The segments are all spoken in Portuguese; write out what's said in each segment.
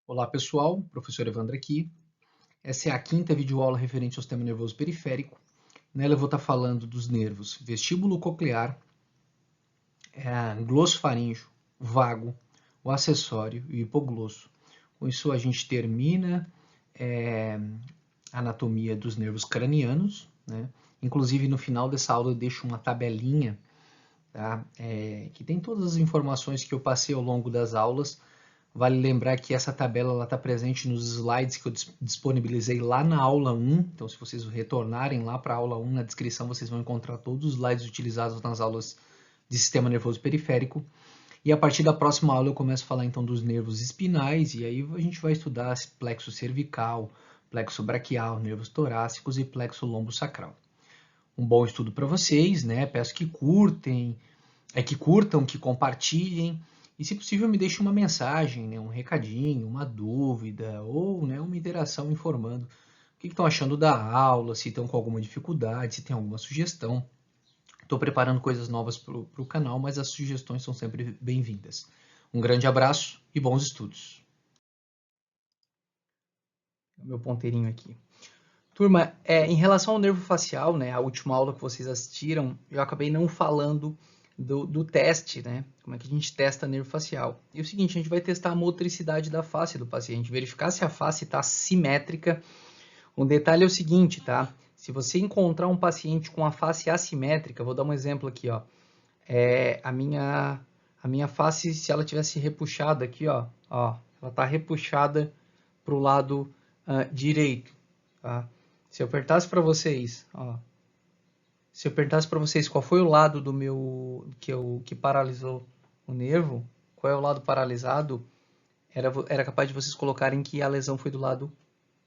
Olá pessoal, professor Evandro aqui. Essa é a quinta videoaula referente ao sistema nervoso periférico. Nela eu vou estar falando dos nervos vestíbulo coclear, glossofaríngeo, vago, o acessório e o hipoglosso. Com isso a gente termina a anatomia dos nervos cranianos, né? Inclusive no final dessa aula eu deixo uma tabelinha, tá? Que tem todas as informações que eu passei ao longo das aulas. Vale lembrar que essa tabela está presente nos slides que eu disponibilizei lá na aula 1. Então, se vocês retornarem lá para a aula 1, na descrição vocês vão encontrar todos os slides utilizados nas aulas de sistema nervoso periférico. E a partir da próxima aula eu começo a falar então dos nervos espinais, e aí a gente vai estudar plexo cervical, plexo braquial, nervos torácicos e plexo lombosacral. Um bom estudo para vocês, né? Peço que curtam, que compartilhem. E, se possível, me deixe uma mensagem, né, um recadinho, uma dúvida ou, né, uma interação informando o que estão achando da aula, se estão com alguma dificuldade, se tem alguma sugestão. Estou preparando coisas novas para o canal, mas as sugestões são sempre bem-vindas. Um grande abraço e bons estudos. Meu ponteirinho aqui. Turma, em relação ao nervo facial, né, a última aula que vocês assistiram, eu acabei não falando do teste, né, como é que a gente testa nervo facial. E o seguinte, a gente vai testar a motricidade da face do paciente, verificar se a face está simétrica. Um detalhe é o seguinte, tá? Se você encontrar um paciente com a face assimétrica, vou dar um exemplo aqui, ó. A minha face, se ela tivesse repuxada aqui, ó, ela está repuxada para o lado direito, tá? Se eu perguntasse para vocês, qual foi o lado do meu que paralisou o nervo, qual é o lado paralisado, era capaz de vocês colocarem que a lesão foi do lado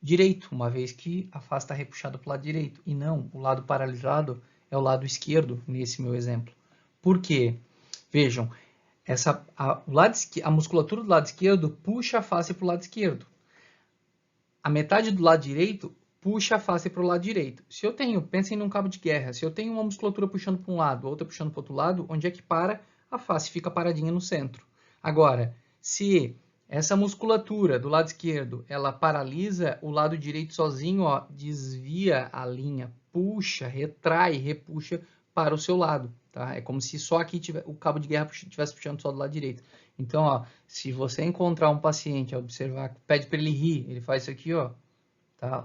direito, uma vez que a face está repuxada para o lado direito. E não, o lado paralisado é o lado esquerdo, nesse meu exemplo. Por quê? Vejam, a musculatura do lado esquerdo puxa a face para o lado esquerdo. A metade do lado direito puxa a face para o lado direito. Se eu tenho, pensem num cabo de guerra, se eu tenho uma musculatura puxando para um lado, outra puxando para o outro lado, onde é que para? A face fica paradinha no centro. Agora, se essa musculatura do lado esquerdo, ela paralisa o lado direito sozinho, ó, desvia a linha, puxa, retrai, repuxa para o seu lado, tá? É como se só aqui o cabo de guerra estivesse puxando só do lado direito. Então, ó, se você encontrar um paciente, observar, pede para ele rir, ele faz isso aqui, ó, tá?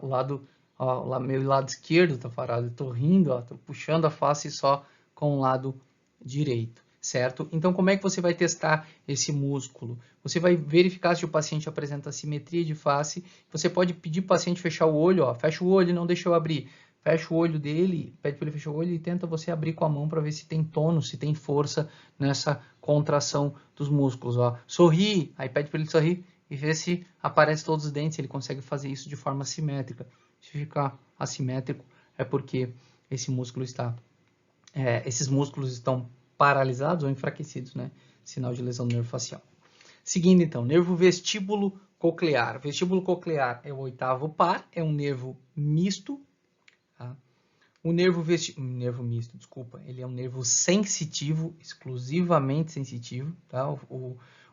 Meu lado esquerdo tá parado, eu tô rindo, ó, tô puxando a face só com o lado direito, certo? Então, como é que você vai testar esse músculo? Você vai verificar se o paciente apresenta simetria de face. Você pode pedir para o paciente fechar o olho, ó, fecha o olho, não deixa eu abrir. Fecha o olho dele, pede para ele fechar o olho e tenta você abrir com a mão para ver se tem tônus, se tem força nessa contração dos músculos, ó. Sorri, aí pede para ele sorrir e vê se aparece todos os dentes, ele consegue fazer isso de forma simétrica. Se ficar assimétrico é porque esse músculo esses músculos estão paralisados ou enfraquecidos, né? Sinal de lesão do nervo facial. Seguindo então, nervo vestíbulo coclear. Vestíbulo coclear é o oitavo par, é um nervo misto. Tá? O nervo misto, desculpa, ele é um nervo sensitivo, exclusivamente sensitivo, tá?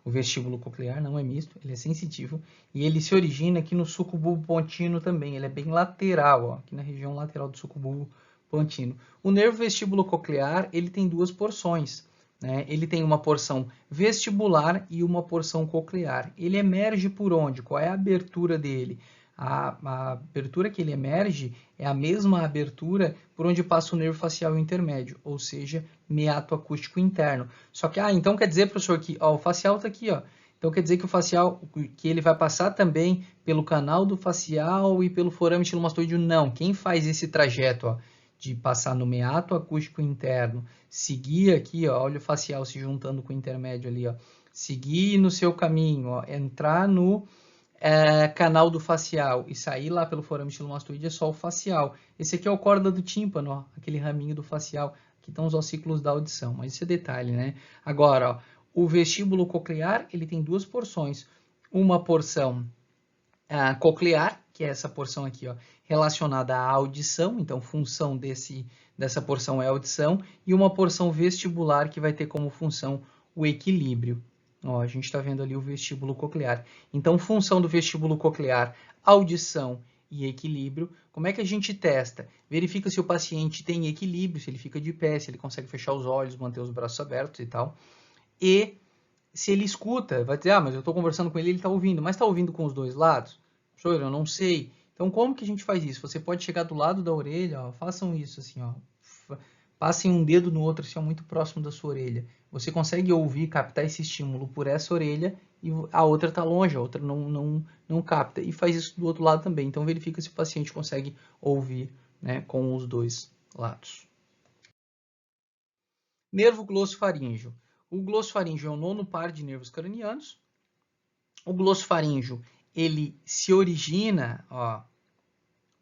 O vestíbulo coclear não é misto, ele é sensitivo e ele se origina aqui no sucubulbo pontino também, ele é bem lateral, ó, aqui na região lateral do sucubulbo pontino. O nervo vestíbulo coclear, ele tem duas porções, né? Ele tem uma porção vestibular e uma porção coclear. Ele emerge por onde? Qual é a abertura dele? A abertura que ele emerge é a mesma abertura por onde passa o nervo facial intermédio, ou seja, meato acústico interno. Só que, então quer dizer, professor, que o facial está aqui, ó. Então quer dizer que o facial, que ele vai passar também pelo canal do facial e pelo forame estilomastoideo? Não. Quem faz esse trajeto, ó, de passar no meato acústico interno, seguir aqui, ó, olha o facial se juntando com o intermédio ali, ó, seguir no seu caminho, ó, entrar no canal do facial e sair lá pelo forame estilomastoide é só o facial. Esse aqui é o corda do tímpano, ó, aquele raminho do facial. Aqui estão os ossículos da audição, mas isso é detalhe, né? Agora, ó, o vestíbulo coclear, ele tem duas porções. Uma porção coclear, que é essa porção aqui, ó, relacionada à audição, então função dessa porção é a audição, e uma porção vestibular que vai ter como função o equilíbrio. Ó, a gente está vendo ali o vestíbulo coclear. Então, função do vestíbulo coclear, audição e equilíbrio. Como é que a gente testa? Verifica se o paciente tem equilíbrio, se ele fica de pé, se ele consegue fechar os olhos, manter os braços abertos e tal. E se ele escuta, vai dizer, mas eu estou conversando com ele, ele está ouvindo. Mas está ouvindo com os dois lados? Professor, eu não sei. Então, como que a gente faz isso? Você pode chegar do lado da orelha, ó, façam isso assim, ó. Passem um dedo no outro, assim, ó, muito próximo da sua orelha. Você consegue ouvir, captar esse estímulo por essa orelha e a outra está longe, a outra não capta. E faz isso do outro lado também. Então, verifica se o paciente consegue ouvir, né, com os dois lados. Nervo glossofaríngeo. O glossofaríngeo é o nono par de nervos cranianos. O glossofaríngeo, ele se origina, ó,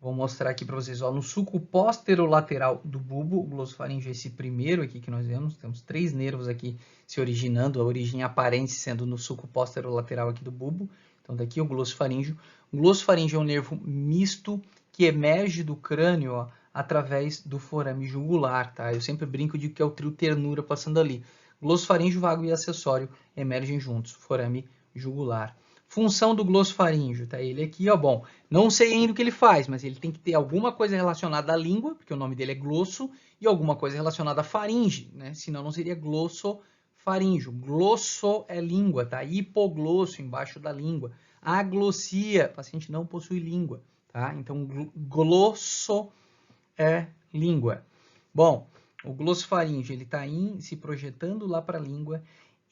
vou mostrar aqui para vocês, ó, no sulco posterolateral do bulbo. O glossofaríngeo é esse primeiro aqui que nós vemos. Temos 3 nervos aqui se originando, a origem aparente sendo no sulco posterolateral aqui do bulbo. Então, daqui o glossofaríngeo. O glossofaríngeo é um nervo misto que emerge do crânio, ó, através do forame jugular, tá? Eu sempre brinco de que é o trio ternura passando ali. Glossofaríngeo, vago e acessório emergem juntos, forame jugular. Função do glossofaríngeo, tá? Ele aqui, ó, bom, não sei ainda o que ele faz, mas ele tem que ter alguma coisa relacionada à língua, porque o nome dele é glosso, e alguma coisa relacionada à faringe, né? Senão não seria glossofaríngeo. Glosso é língua, tá? Hipoglosso, embaixo da língua. Aglossia, o paciente não possui língua, tá? Então, glosso é língua. Bom, o glossofaríngeo, ele está se projetando lá para a língua.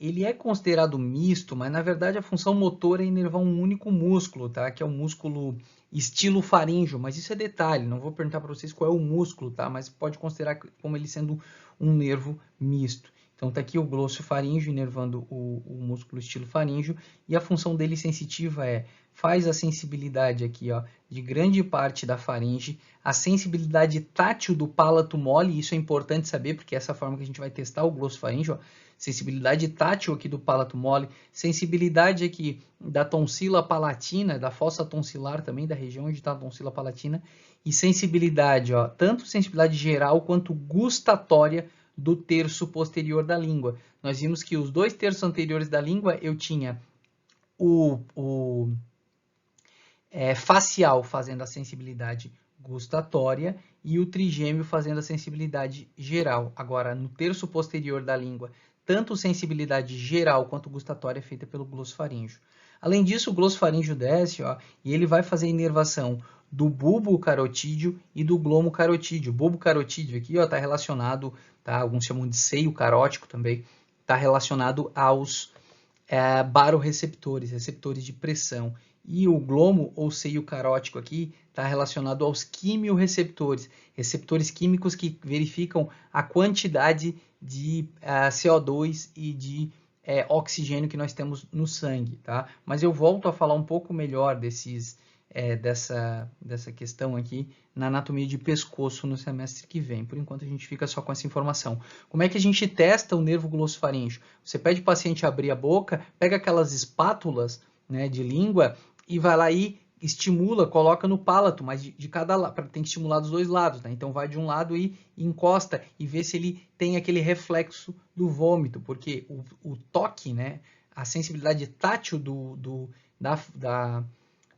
Ele é considerado misto, mas na verdade a função motora é inervar um único músculo, tá? Que é o músculo estilofaríngeo, mas isso é detalhe, não vou perguntar para vocês qual é o músculo, tá? Mas pode considerar como ele sendo um nervo misto. Então tá aqui o glossofaríngeo inervando o músculo estilofaríngeo e a função dele sensitiva faz a sensibilidade aqui, ó, de grande parte da faringe, a sensibilidade tátil do palato mole, isso é importante saber, porque é essa forma que a gente vai testar o glossofaríngeo, ó. Sensibilidade tátil aqui do palato mole, sensibilidade aqui da tonsila palatina, da fossa tonsilar também, da região onde está a tonsila palatina, e sensibilidade, ó, tanto sensibilidade geral quanto gustatória do terço posterior da língua. Nós vimos que os 2 terços anteriores da língua eu tinha o facial fazendo a sensibilidade gustatória e o trigêmeo fazendo a sensibilidade geral. Agora, no terço posterior da língua, tanto sensibilidade geral quanto gustatória é feita pelo glossofaríngeo. Além disso, o glossofaríngeo desce, ó, e ele vai fazer a inervação do bulbo carotídeo e do glomo carotídeo. O bulbo carotídeo aqui está relacionado, tá, alguns chamam de seio carótico também, está relacionado aos barorreceptores, receptores de pressão. E o glomo ou seio carótico aqui está relacionado aos quimiorreceptores, receptores químicos que verificam a quantidade de CO2 e de oxigênio que nós temos no sangue, tá? Mas eu volto a falar um pouco melhor dessa questão aqui na anatomia de pescoço no semestre que vem. Por enquanto a gente fica só com essa informação. Como é que a gente testa o nervo glossofaríngeo? Você pede o paciente abrir a boca, pega aquelas espátulas, né, de língua e vai lá e estimula, coloca no palato, mas de cada lado, tem que estimular dos 2 lados, né? Então vai de um lado e encosta e vê se ele tem aquele reflexo do vômito, porque o toque, né, a sensibilidade tátil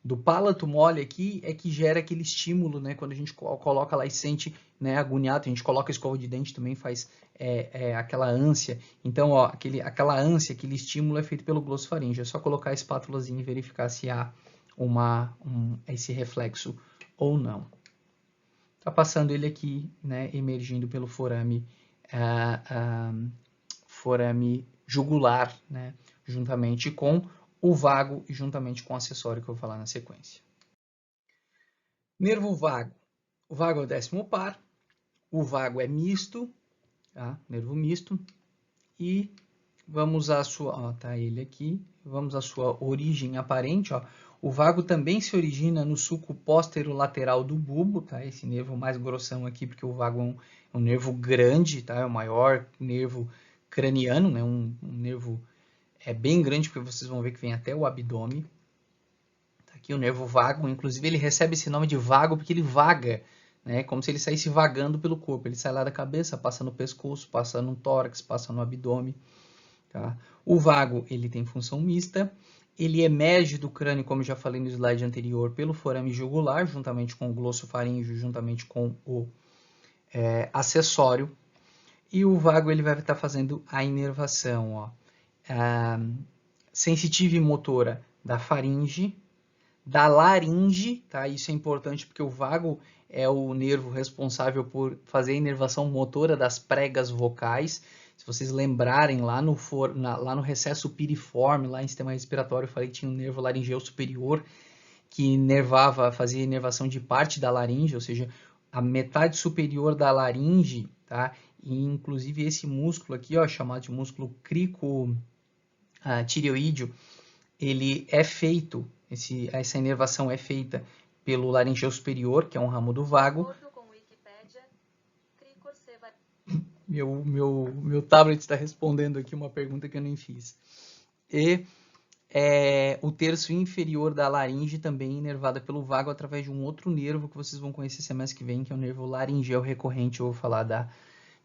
do palato mole aqui é que gera aquele estímulo, né? Quando a gente coloca lá e sente, né, agoniado, a gente coloca a escova de dente também faz aquela ânsia. Então, ó, aquela ânsia, aquele estímulo é feito pelo glossofaríngeo. É só colocar a espátulazinha e verificar se há esse reflexo ou não. Tá passando ele aqui, né, emergindo pelo forame jugular, né, juntamente com o vago e juntamente com o acessório que eu vou falar na sequência. Nervo vago. O vago é o 10º par, o vago é misto, tá? Nervo misto. E vamos à sua, ó, tá ele aqui, vamos à sua origem aparente, ó. O vago também se origina no sulco posterolateral do bulbo, tá? Esse nervo mais grossão aqui, porque o vago é um nervo grande, tá? É o maior nervo craniano, né? Um nervo bem grande, porque vocês vão ver que vem até o abdômen. Tá aqui o nervo vago, inclusive ele recebe esse nome de vago porque ele vaga, né? Como se ele saísse vagando pelo corpo. Ele sai lá da cabeça, passa no pescoço, passa no tórax, passa no abdômen. tá? O vago, ele tem função mista, ele emerge do crânio, como eu já falei no slide anterior, pelo forame jugular, juntamente com o glossofaríngeo, juntamente com o acessório, e o vago ele vai estar fazendo a inervação, ó, sensitiva e motora da faringe, da laringe, tá? Isso é importante porque o vago é o nervo responsável por fazer a inervação motora das pregas vocais. Se vocês lembrarem, lá no recesso piriforme, lá em sistema respiratório, eu falei que tinha um nervo laringeu superior que fazia inervação de parte da laringe, ou seja, a metade superior da laringe, tá? E, inclusive, esse músculo aqui, ó, chamado de músculo cricotireoídeo, ele é feito, essa inervação é feita pelo laringeu superior, que é um ramo do vago. Meu tablet está respondendo aqui uma pergunta que eu nem fiz. E o terço inferior da laringe também inervada pelo vago através de um outro nervo que vocês vão conhecer semestre que vem, que é o nervo laringeu recorrente. Eu vou falar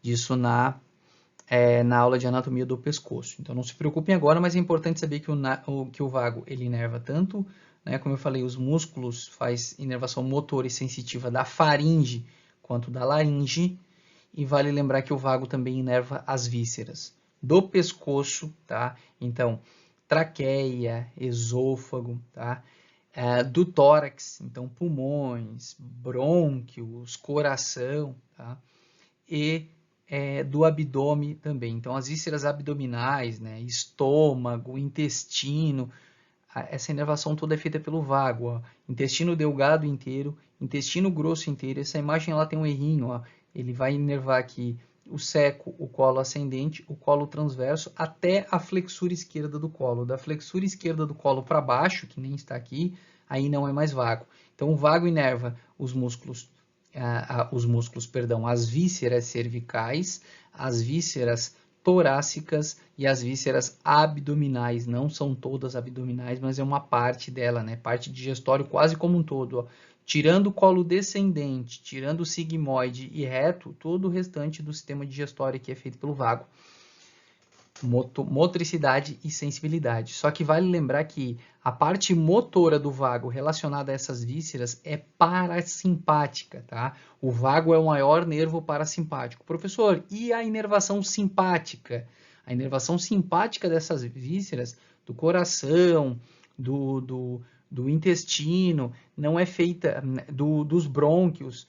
disso na aula de anatomia do pescoço. Então não se preocupem agora, mas é importante saber que o vago ele inerva tanto, né, como eu falei, os músculos, faz inervação motora e sensitiva da faringe quanto da laringe, e vale lembrar que o vago também inerva as vísceras do pescoço, tá? Então, traqueia, esôfago, tá? Do tórax, então pulmões, brônquios, coração, tá? E do abdômen também. Então, as vísceras abdominais, né? Estômago, intestino, essa inervação toda é feita pelo vago, ó. Intestino delgado inteiro, intestino grosso inteiro. Essa imagem ela tem um errinho, ó. Ele vai inervar aqui o seco, o colo ascendente, o colo transverso, até a flexura esquerda do colo. Da flexura esquerda do colo para baixo, que nem está aqui, aí não é mais vago. Então, o vago inerva os músculos, as vísceras cervicais, as vísceras torácicas e as vísceras abdominais. Não são todas abdominais, mas é uma parte dela, né? Parte digestório quase como um todo, ó. Tirando o colo descendente, tirando o sigmoide e reto, todo o restante do sistema digestório que é feito pelo vago. Motricidade e sensibilidade. Só que vale lembrar que a parte motora do vago relacionada a essas vísceras é parasimpática, tá? O vago é o maior nervo parasimpático. Professor, e a inervação simpática? A inervação simpática dessas vísceras, do coração, do intestino, não é feita, dos brônquios,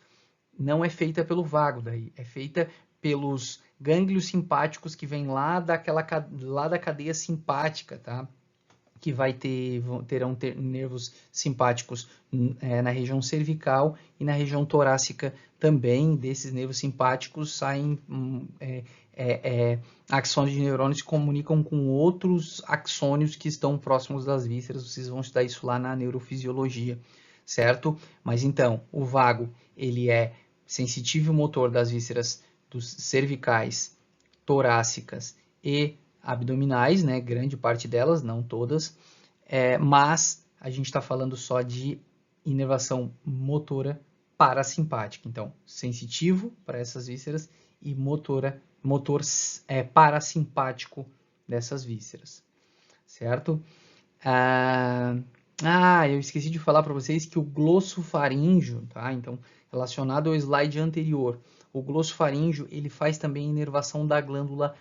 não é feita pelo vago daí, é feita pelos gânglios simpáticos que vêm lá da cadeia simpática, tá? Que terão nervos simpáticos na região cervical e na região torácica também. Desses nervos simpáticos saem axônios de neurônios que comunicam com outros axônios que estão próximos das vísceras. Vocês vão estudar isso lá na neurofisiologia, certo? Mas então, o vago, ele é sensitivo motor das vísceras dos cervicais, torácicas e abdominais, né? Grande parte delas, não todas, mas a gente está falando só de inervação motora parasimpática. Então, sensitivo para essas vísceras e motor parasimpático dessas vísceras, certo? Eu esqueci de falar para vocês que o glossofaríngeo, tá? Então, relacionado ao slide anterior, o glossofaríngeo ele faz também inervação da glândula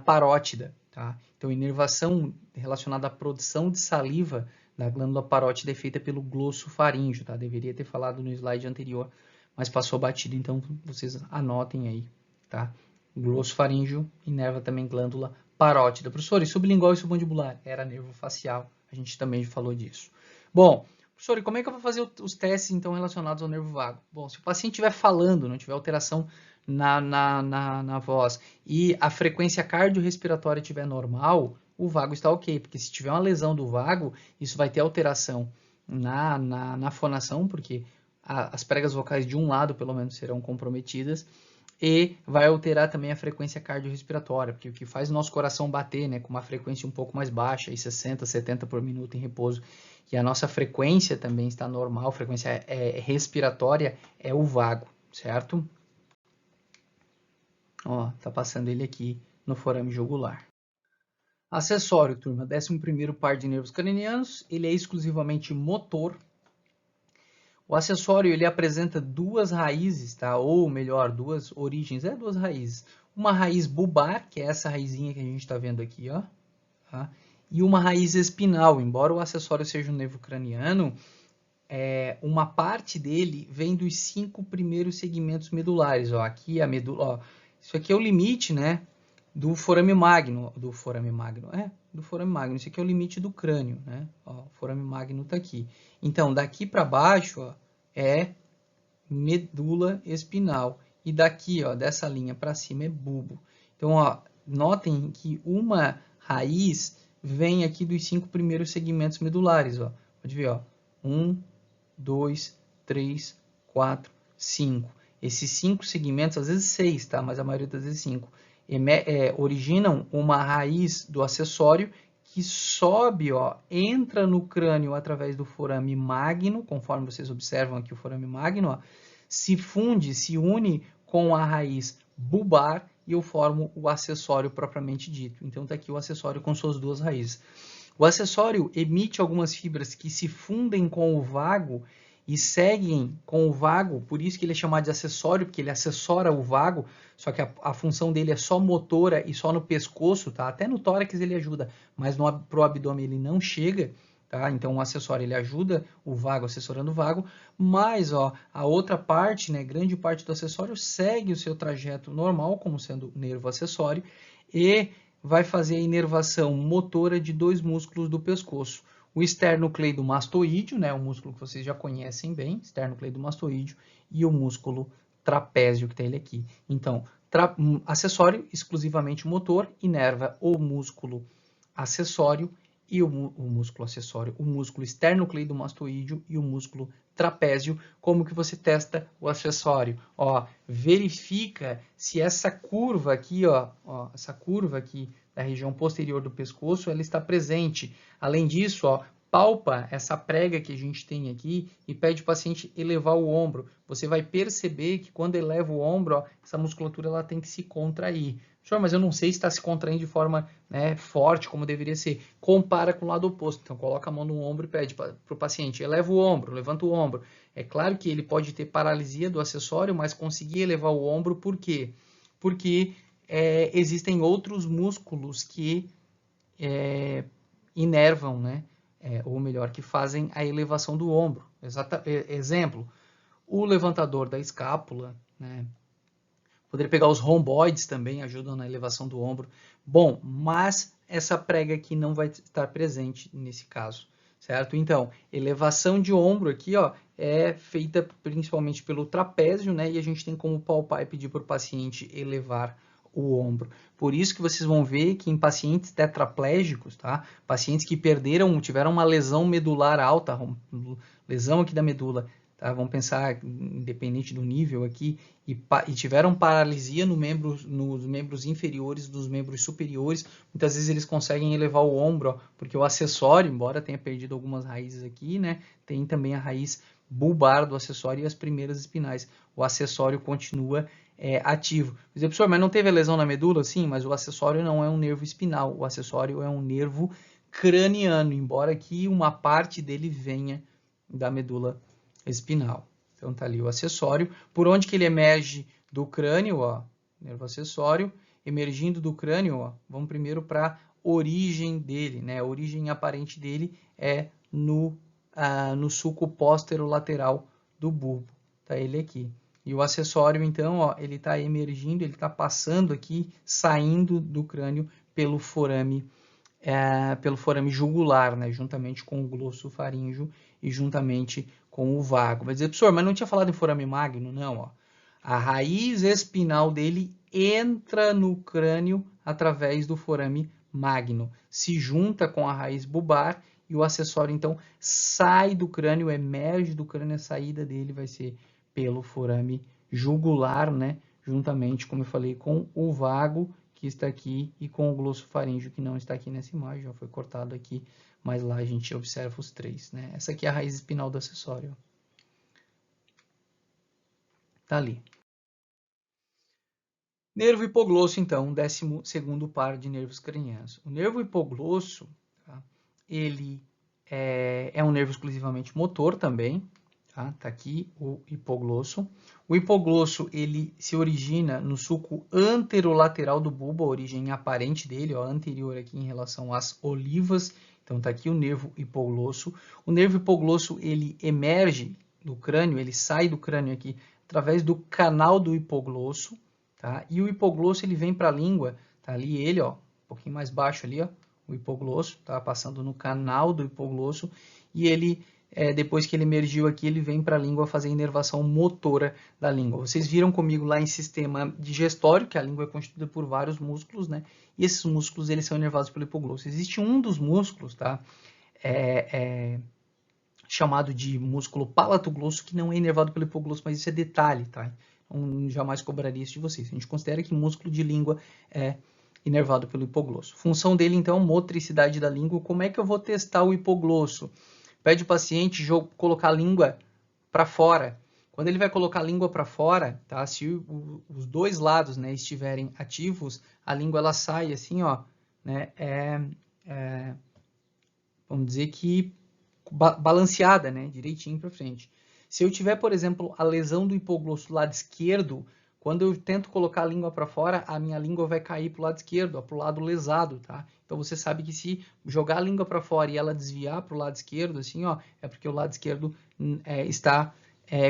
parótida, tá? Então, inervação relacionada à produção de saliva da glândula parótida é feita pelo glossofaríngeo, tá? Deveria ter falado no slide anterior, mas passou batido, então vocês anotem aí, tá? O glossofaríngeo inerva também glândula parótida. Professor, e sublingual e submandibular? Era nervo facial, a gente também falou disso. Bom, professor, e como é que eu vou fazer os testes, então, relacionados ao nervo vago? Bom, se o paciente estiver falando, não tiver alteração na voz e a frequência cardiorrespiratória estiver normal, o vago está ok, porque se tiver uma lesão do vago, isso vai ter alteração na fonação, porque as pregas vocais de um lado, pelo menos, serão comprometidas, e vai alterar também a frequência cardiorrespiratória, porque o que faz o nosso coração bater, né, com uma frequência um pouco mais baixa, aí 60, 70 por minuto em repouso, e a nossa frequência também está normal, frequência respiratória é o vago, certo? Ó, tá passando ele aqui no forame jugular. Acessório, turma, 11º par de nervos cranianos, ele é exclusivamente motor. O acessório, ele apresenta duas raízes, tá? Ou melhor, duas origens, duas raízes. Uma raiz bulbar, que é essa raizinha que a gente está vendo aqui, ó, tá? E uma raiz espinal. Embora o acessório seja um nervo craniano, uma parte dele vem dos 5 primeiros segmentos medulares. Ó, aqui a medula, ó, isso aqui é o limite, né, do forame magno, do forame magno. Isso aqui é o limite do crânio, né? Ó, o forame magno está aqui. Então, daqui para baixo, ó, é medula espinal. E daqui, ó, dessa linha para cima é bulbo. Então, ó, notem que uma raiz vem aqui dos 5 primeiros segmentos medulares. Ó. Pode ver, ó, 1, 2, 3, 4, 5. Esses 5 segmentos, às vezes 6, tá? Mas a maioria das vezes 5, originam uma raiz do acessório que sobe, ó, entra no crânio através do forame magno, conforme vocês observam aqui o forame magno, ó, se funde, se une com a raiz bulbar e eu formo o acessório propriamente dito. Então está aqui o acessório com suas duas raízes. O acessório emite algumas fibras que se fundem com o vago e seguem com o vago, por isso que ele é chamado de acessório, porque ele acessora o vago, só que a função dele é só motora e só no pescoço, tá? Até no tórax ele ajuda, mas pro abdômen ele não chega, tá? Então o acessório ele ajuda o vago, assessorando o vago, mas ó, a outra parte, né, grande parte do acessório segue o seu trajeto normal, como sendo nervo acessório, e vai fazer a inervação motora de dois músculos do pescoço. O esternocleidomastoídeo, né, o músculo que vocês já conhecem bem, esternocleidomastoídeo, e o músculo trapézio, que tem ele aqui. Então, acessório exclusivamente motor, inerva o músculo acessório e o músculo acessório, o músculo esternocleidomastoídeo e o músculo trapézio. Como que você testa o acessório? Ó, verifica se essa curva aqui, ó, essa curva aqui da região posterior do pescoço, ela está presente. Além disso, ó, palpa essa prega que a gente tem aqui e pede o paciente elevar o ombro. Você vai perceber que quando eleva o ombro, ó, essa musculatura ela tem que se contrair. Senhor, mas eu não sei se está se contraindo de forma, né, forte, como deveria ser. Compara com o lado oposto. Então, coloca a mão no ombro e pede para o paciente, eleva o ombro, levanta o ombro. É claro que ele pode ter paralisia do acessório, mas conseguir elevar o ombro, por quê? Porque existem outros músculos que inervam, né? Ou melhor, que fazem a elevação do ombro. Exemplo, o levantador da escápula, né? Poderia pegar os romboides também, ajudam na elevação do ombro. Bom, mas essa prega aqui não vai estar presente nesse caso, certo? Então, elevação de ombro aqui, ó, é feita principalmente pelo trapézio, né? E a gente tem como palpar e pedir para o paciente elevar o ombro. Por isso que vocês vão ver que em pacientes tetraplégicos, tá? Pacientes que tiveram uma lesão medular alta, lesão aqui da medula, tá? Vamos pensar, independente do nível aqui, e tiveram paralisia nos membros inferiores dos membros superiores, muitas vezes eles conseguem elevar o ombro, ó, porque o acessório, embora tenha perdido algumas raízes aqui, né? Tem também a raiz bulbar do acessório e as primeiras espinais. O acessório continua ativo. Dizer, professor, mas não teve lesão na medula? Sim, mas o acessório não é um nervo espinal, o acessório é um nervo craniano, embora aqui uma parte dele venha da medula espinal. Então tá ali o acessório. Por onde que ele emerge do crânio, ó, nervo acessório, emergindo do crânio, ó, vamos primeiro para a origem dele, né? A origem aparente dele é no sulco póstero-lateral do bulbo. Tá ele aqui. E o acessório, então, ó, ele está emergindo, ele está passando aqui, saindo do crânio pelo forame jugular, né, juntamente com o glosso faríngeo e juntamente com o vago. Vai dizer, professor, mas não tinha falado em forame magno? Não, ó. A raiz espinal dele entra no crânio através do forame magno, se junta com a raiz bulbar e o acessório, então, sai do crânio, emerge do crânio, a saída dele vai ser pelo forame jugular, né, juntamente, como eu falei, com o vago que está aqui e com o glosso faríngeo que não está aqui nessa imagem, já foi cortado aqui, mas lá a gente observa os três, né? Essa aqui é a raiz espinal do acessório. Tá ali. Nervo hipoglosso, então, 12º par de nervos cranianos. O nervo hipoglosso, tá? Ele é um nervo exclusivamente motor também, tá? Tá aqui o hipoglosso. O hipoglosso, ele se origina no sulco anterolateral do bulbo, a origem aparente dele, ó, anterior aqui em relação às olivas. Então tá aqui o nervo hipoglosso. O nervo hipoglosso, ele emerge do crânio, ele sai do crânio aqui através do canal do hipoglosso. Tá? E o hipoglosso ele vem para a língua, tá ali ele, ó, um pouquinho mais baixo ali, ó, o hipoglosso, tá passando no canal do hipoglosso, e ele, depois que ele emergiu aqui, ele vem para a língua fazer a inervação motora da língua. Vocês viram comigo lá em sistema digestório, que a língua é constituída por vários músculos, né? E esses músculos eles são inervados pelo hipoglosso. Existe um dos músculos, tá? Chamado de músculo palatoglosso, que não é inervado pelo hipoglosso, mas isso é detalhe, tá? Jamais cobraria isso de vocês. A gente considera que músculo de língua é inervado pelo hipoglosso. Função dele, então, motricidade da língua. Como é que eu vou testar o hipoglosso? Pede o paciente colocar a língua para fora. Quando ele vai colocar a língua para fora, tá? Se os dois lados, né, estiverem ativos, a língua ela sai assim, ó, né? Vamos dizer que balanceada, né, direitinho para frente. Se eu tiver, por exemplo, a lesão do hipoglosso do lado esquerdo, quando eu tento colocar a língua para fora, a minha língua vai cair para o lado esquerdo, para o lado lesado, tá? Então você sabe que se jogar a língua para fora e ela desviar para o lado esquerdo, assim, ó, é porque o lado esquerdo está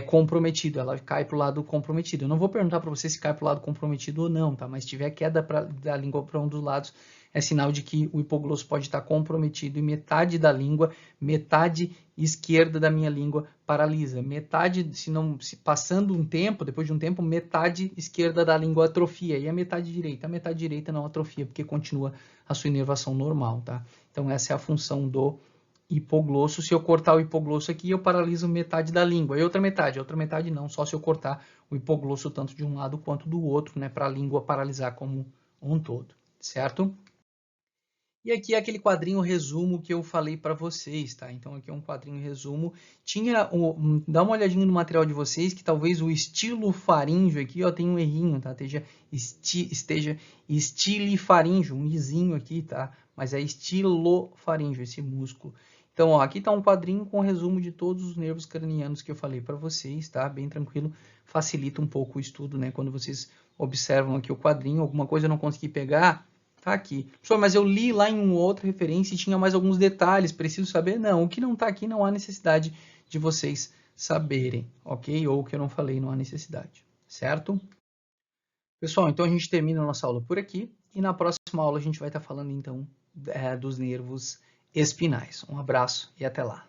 comprometido, ela cai para o lado comprometido. Eu não vou perguntar para você se cai para o lado comprometido ou não, tá? Mas se tiver queda da língua para um dos lados, é sinal de que o hipoglosso pode estar comprometido e metade da língua, metade esquerda da minha língua paralisa. Metade, se passando um tempo, depois de um tempo, metade esquerda da língua atrofia e a metade direita não atrofia, porque continua a sua inervação normal, tá? Então essa é a função do hipoglosso. Se eu cortar o hipoglosso aqui, eu paraliso metade da língua. E outra metade não, só se eu cortar o hipoglosso tanto de um lado quanto do outro, né, para a língua paralisar como um todo, certo? E aqui é aquele quadrinho resumo que eu falei para vocês, tá? Então aqui é um quadrinho resumo. Dá uma olhadinha no material de vocês, que talvez o estilo faríngeo aqui, ó, tem um errinho, tá? Esteja estilifaríngeo, um izinho aqui, tá? Mas é estilofaríngeo, esse músculo. Então, ó, aqui tá um quadrinho com resumo de todos os nervos cranianos que eu falei para vocês, tá? Bem tranquilo, facilita um pouco o estudo, né? Quando vocês observam aqui o quadrinho, alguma coisa eu não consegui pegar, tá aqui. Professor, mas eu li lá em uma outra referência e tinha mais alguns detalhes, preciso saber? Não, o que não está aqui não há necessidade de vocês saberem, ok? Ou o que eu não falei não há necessidade, certo? Pessoal, então a gente termina a nossa aula por aqui e na próxima aula a gente vai estar falando então dos nervos espinais. Um abraço e até lá.